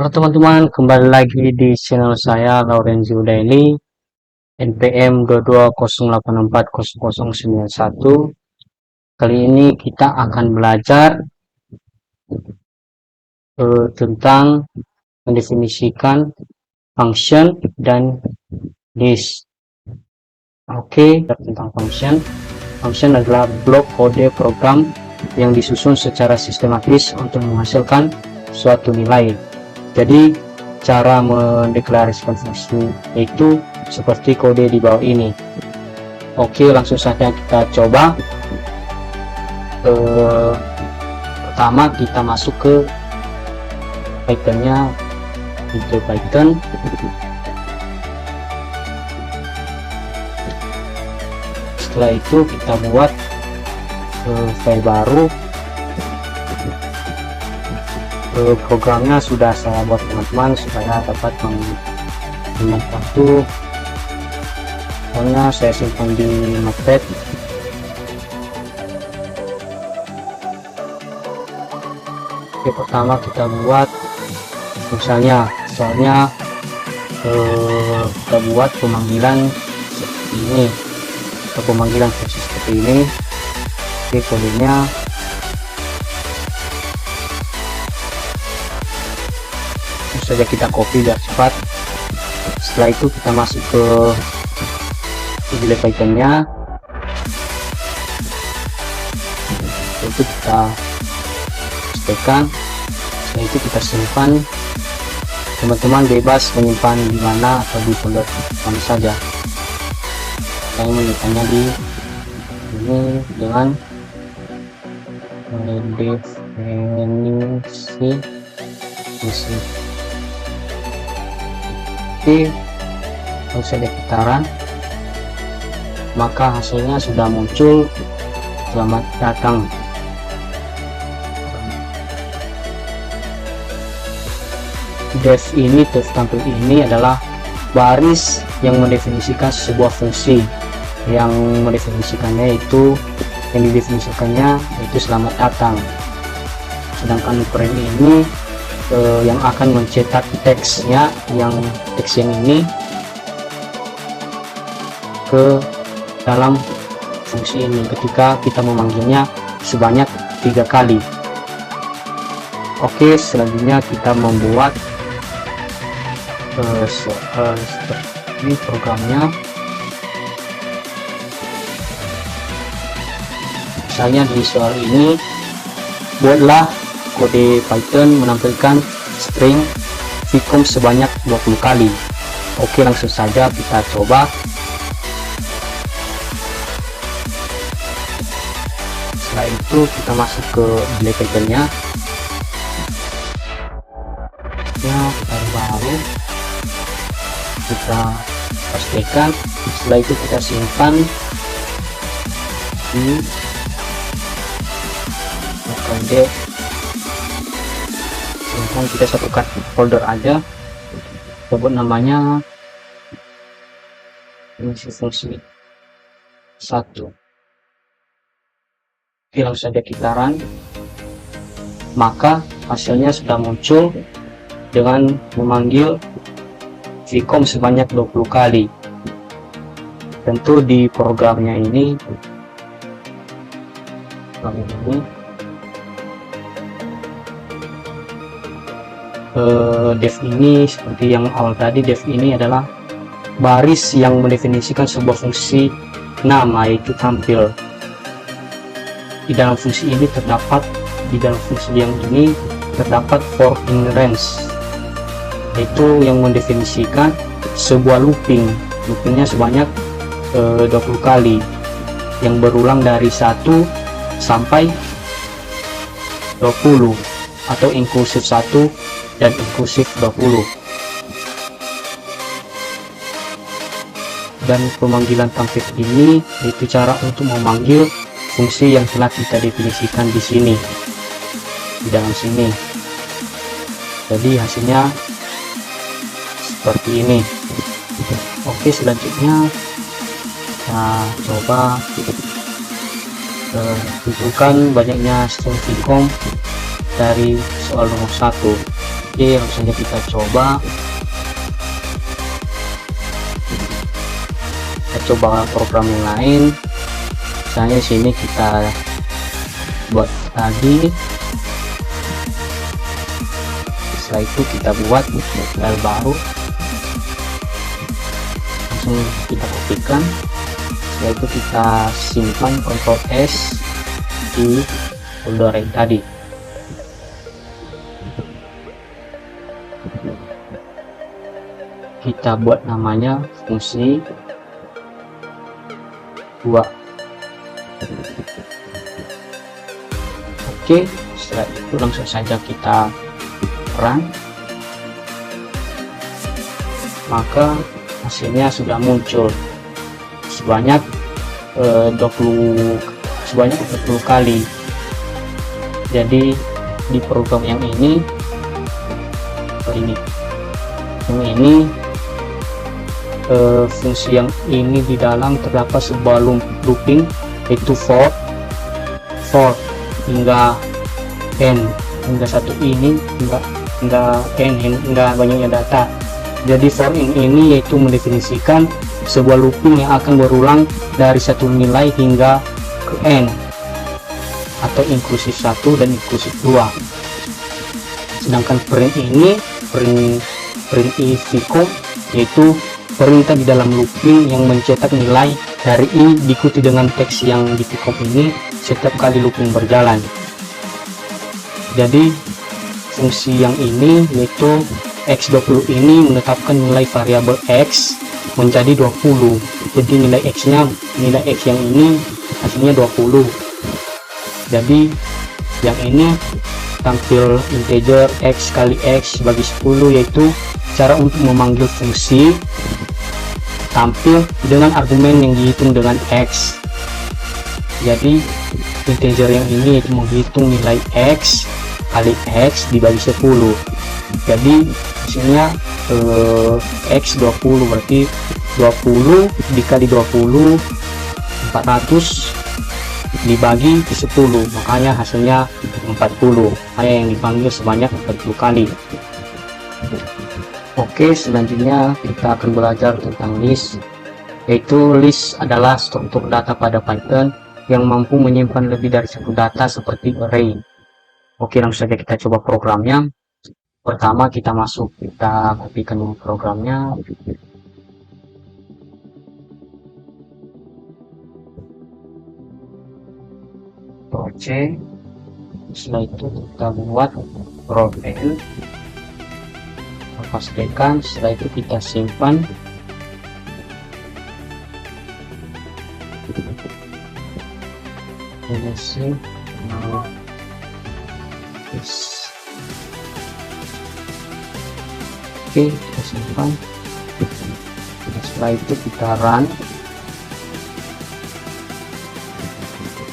Halo teman-teman, kembali lagi di channel saya Lorenzo Daily NPM 2208400091. Kali ini kita akan belajar tentang mendefinisikan function dan list. Oke, tentang function. Function adalah blok kode program yang disusun secara sistematis untuk menghasilkan suatu nilai. Jadi cara mendeklarasikan fungsi itu seperti kode di bawah ini. Oke, langsung saja kita coba. Pertama kita masuk ke Python-nya, itu Python. Setelah itu kita buat file baru. Programnya sudah saya buat teman-teman supaya dapat menghemat waktu. Soalnya saya simpan di notepad. Oke, pertama kita buat misalnya kita buat pemanggilan seperti ini atau pemanggilan fungsi seperti ini. Oke, kodenya saja kita copy biar cepat. Setelah itu kita masuk ke file Python-nya, itu kita pastikan. Setelah itu kita simpan. Teman-teman bebas menyimpan di mana atau di folder mana saja. Saya menyimpannya di ini dengan definisi fungsi. Oke, langsung saja kita run, maka hasilnya sudah muncul. Selamat datang. Def tampil ini adalah baris yang mendefinisikan sebuah fungsi. Yang didefinisikannya yaitu selamat datang. Sedangkan print ini yang akan mencetak teksnya, teks yang ini ke dalam fungsi ini ketika kita memanggilnya sebanyak 3 kali. Oke, selanjutnya kita membuat ini programnya. Misalnya di soal ini, buatlah kode Python menampilkan string vicom sebanyak 20 kali. Oke, langsung saja kita coba. Setelah itu kita masuk ke file Python-nya. Kita baru kita pastikan. Setelah itu kita simpan di kode. Kita satukan folder aja, sebut namanya fungsi 1. Langsung saja kita run, maka hasilnya sudah muncul dengan memanggil vicom sebanyak 20 kali. Tentu di programnya ini def ini seperti yang awal tadi. Def ini adalah baris yang mendefinisikan sebuah fungsi nama, yaitu tampil. Di dalam fungsi yang ini terdapat for in range, yaitu yang mendefinisikan sebuah loopingnya sebanyak 20 kali yang berulang dari 1 sampai 20 atau inklusif 1 dan inklusif 20. Dan pemanggilan tampil ini yaitu cara untuk memanggil fungsi yang telah kita definisikan di sini, di dalam sini. Jadi hasilnya seperti ini. Oke, selanjutnya kita coba tentukan banyaknya string vicom dari soal nomor 1. Oke, langsung saja kita coba. Kita coba program yang lain. Misalnya sini kita buat tadi. Setelah itu kita buat file baru, langsung kita kopikan. Setelah itu kita simpan Ctrl S di folder yang tadi. Kita buat namanya fungsi 2. Oke, setelah itu langsung saja kita run, maka hasilnya sudah muncul sebanyak 20 kali. Jadi di program yang ini fungsi yang ini di dalam terdapat sebuah looping, yaitu for hingga n, hingga satu ini hingga n, hingga banyaknya data. Jadi for ini yaitu mendefinisikan sebuah looping yang akan berulang dari satu nilai hingga ke n, atau inklusif 1 dan inklusif 2. Sedangkan print Vcom yaitu perintah di dalam looping yang mencetak nilai dari i diikuti dengan teks yang di Vcom ini setiap kali looping berjalan. Jadi fungsi yang ini yaitu x20 ini menetapkan nilai variabel x menjadi 20. Jadi nilai x yang ini hasilnya 20. Jadi yang ini tampil integer x kali x bagi 10, yaitu cara untuk memanggil fungsi tampil dengan argumen yang dihitung dengan x. Jadi integer yang ini yaitu menghitung nilai x kali x dibagi 10. Jadi hasilnya x 20, berarti 20 dikali 20 400 dibagi 10, makanya hasilnya 40. Makanya yang dipanggil sebanyak 40 kali. Oke, selanjutnya kita akan belajar tentang list, yaitu list adalah struktur data pada Python yang mampu menyimpan lebih dari satu data seperti array. Oke, langsung saja kita coba programnya. Pertama kita kopikan programnya. C. Setelah itu kita buat profile, pastikan. Setelah itu kita simpan. Ini sih oke, kita simpan. Setelah itu kita run,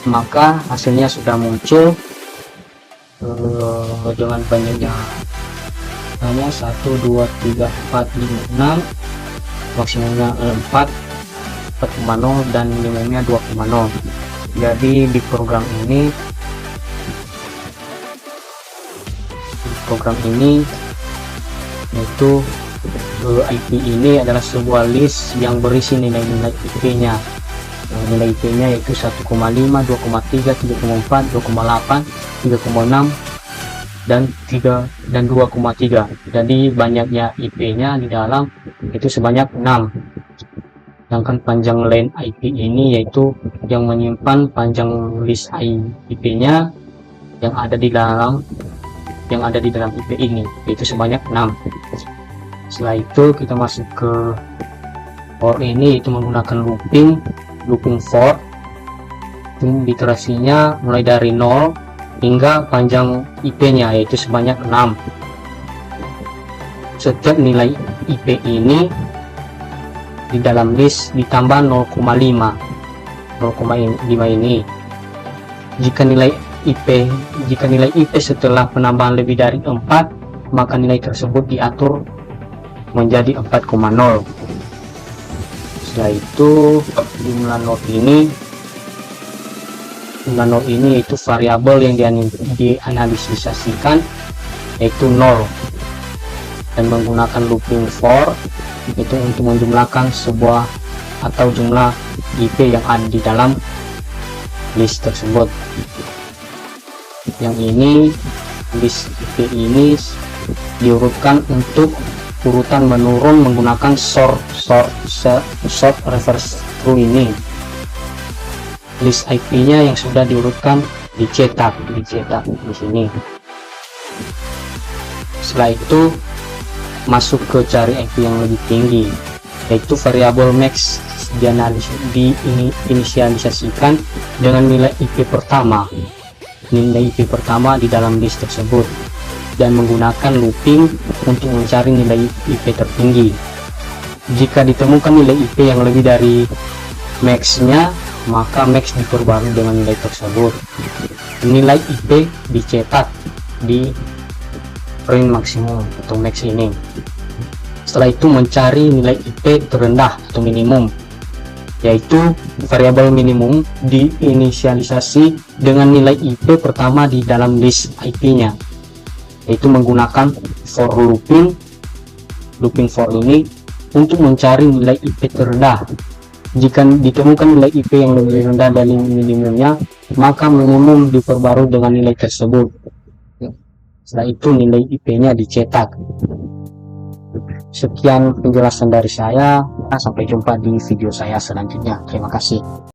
maka hasilnya sudah muncul dengan banyaknya hanya 1 2 3 4 5 6, maksimumnya 4,0 dan minimumnya 2,0. Jadi di program ini yaitu IP ini adalah sebuah list yang berisi nilai-nilai IP-nya. Nilai IP-nya yaitu 1,5, 2,3, 3,4, 2,8, 3,6 dan 2,3. Jadi banyaknya IP-nya di dalam itu sebanyak 6. Sedangkan panjang len IP ini yaitu yang menyimpan panjang list IP-nya yang ada di dalam IP ini, yaitu sebanyak 6. Setelah itu kita masuk ke for ini, itu menggunakan looping for. Iterasinya mulai dari 0 hingga panjang IP-nya yaitu sebanyak 6. Setiap nilai IP ini di dalam list ditambah 0,5 ini. Jika nilai IP setelah penambahan lebih dari 4, maka nilai tersebut diatur menjadi 4,0. Setelah itu jumlah not ini yaitu variabel yang dianalisasikan yaitu 0, dan menggunakan looping for itu untuk menjumlahkan sebuah atau jumlah IP yang ada di dalam list tersebut. Yang ini, list IP ini diurutkan untuk urutan menurun menggunakan sort reverse through ini. List IP-nya yang sudah diurutkan dicetak di sini. Setelah itu masuk ke cari IP yang lebih tinggi, yaitu variabel max diinisialisasikan dengan nilai IP pertama di dalam list tersebut, dan menggunakan looping untuk mencari nilai IP tertinggi. Jika ditemukan nilai IP yang lebih dari max-nya, maka max diperbarui dengan nilai tersebut. Nilai IP dicetak di range maksimum atau max ini. Setelah itu mencari nilai IP terendah atau minimum, yaitu variabel minimum diinisialisasi dengan nilai IP pertama di dalam list IP-nya, yaitu menggunakan for looping for ini untuk mencari nilai IP terendah. Jika ditemukan nilai IP yang lebih rendah dari minimumnya, maka minimum diperbarui dengan nilai tersebut. Setelah itu nilai IP-nya dicetak. Sekian penjelasan dari saya, sampai jumpa di video saya selanjutnya. Terima kasih.